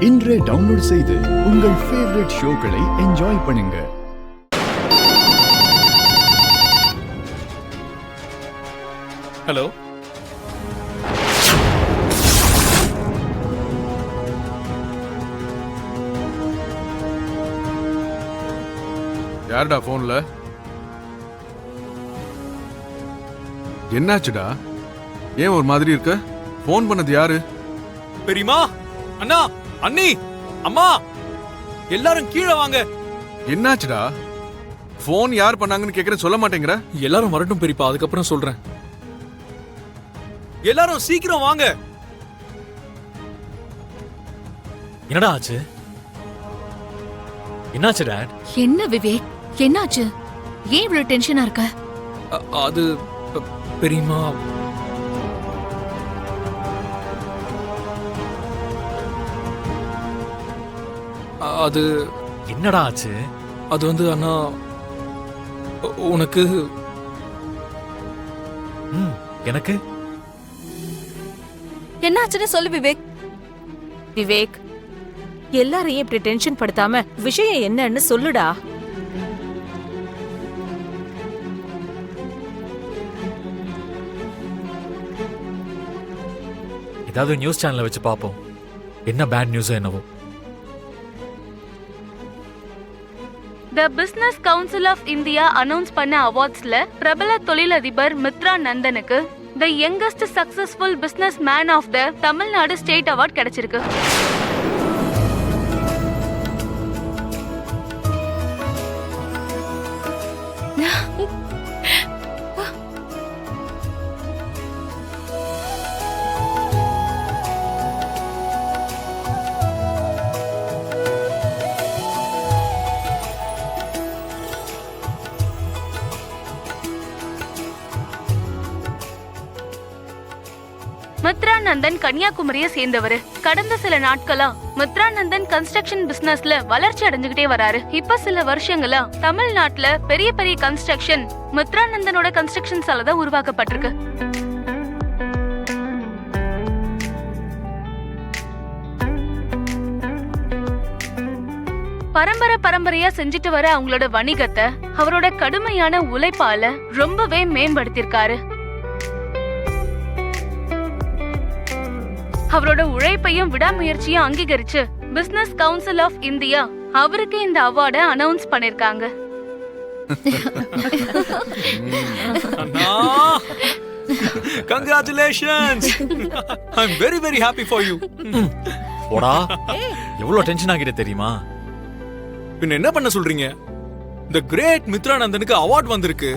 இன்றே டவுன்லோட் செய்து உங்கள் ஃபேவரட் ஷோக்களை என்ஜாய் பண்ணுங்க. ஹலோ, யாருடா போன்ல? என்னாச்சுடா? ஏன் ஒரு மாதிரி இருக்க? போன் பண்ணது யாரு? பெரியமா, அண்ணா, அண்ணி, அம்மா, எல்லாரும் கீழே வாங்க. என்னாச்சுடா? போன் யார் பண்ணாங்கன்னு கேக்குறேன், சொல்ல மாட்டேங்கிற? எல்லாரும் வரட்டும் பெரியப்பா, அதுக்கப்புறம் சொல்றேன். எல்லாரும் சீக்கிரம் வாங்க. என்னடா ஆச்சு? என்னாச்சு டாட்? என்ன விவேக், என்னாச்சு? ஏன் இவ்வளவு டென்ஷனா இருக்க? அது பெரியமா, அது என்னடா ஆச்சு? அது வந்து அண்ணா, உனக்கு எனக்கு என்னாச்சுன்னு சொல்லு விவேக். விவேக், எல்லாரையும் இப்படி டென்ஷன் படுத்தாம விஷயம் என்னன்னு சொல்லுடா. ஏதாவது நியூஸ் சேனல்ல வச்சு பாப்போம். என்ன பேட் நியூஸ் என்னவோ. The Business Council of India announce பண்ண அவார்ட்ஸ்ல பிரபல தொழிலதிபர் மித்ரா நந்தனுக்கு The Youngest Successful Business Man of the Tamil Nadu state award கிடைச்சிருக்கு. மித்ரா நந்தன் கன்னியாகுமரியை சேர்ந்தவரு. கடந்த சில நாட்களா மித்ரா நந்தன் கன்ஸ்ட்ரக்ஷன் பிசினஸ்ல வளர்ச்சி அடைஞ்சுகிட்டே வராரு. இப்ப சில வருஷங்களா தமிழ்நாட்டுல பெரிய பெரிய கன்ஸ்ட்ரக்ஷன் மித்ரா நந்தனோட கன்ஸ்ட்ரக்ஷன்ஸால தான் உருவாக்கப்பட்டிருக்கு. பரம்பரையா செஞ்சுட்டு வர அவங்களோட வணிகத்தை அவரோட கடுமையான உழைப்பால ரொம்பவே மேம்படுத்திருக்காரு. அவரோட உழைப்பையும் விடாமுயற்சியும் அங்கீகரிச்சு பிசினஸ் கவுன்சில் ஆஃப் இந்தியா அவருக்கு இந்த அவார்டை அனௌன்ஸ் பண்ணிருக்காங்க. Congratulations! I'm very very happy for you. போடா, எவ்வளவு டென்ஷன் ஆகிட்டே தெரியுமா? பின்ன என்ன பண்ண சொல்றீங்க? The great மித்ரா நந்தனுக்கு அவார்ட் வந்திருக்கு.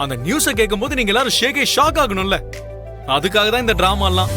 அந்த நியூஸை கேட்கும்போது நீங்க எல்லாரும் ஷாக் ஆகணும்ல. அதுக்காக தான் இந்த டிராமா எல்லாம்.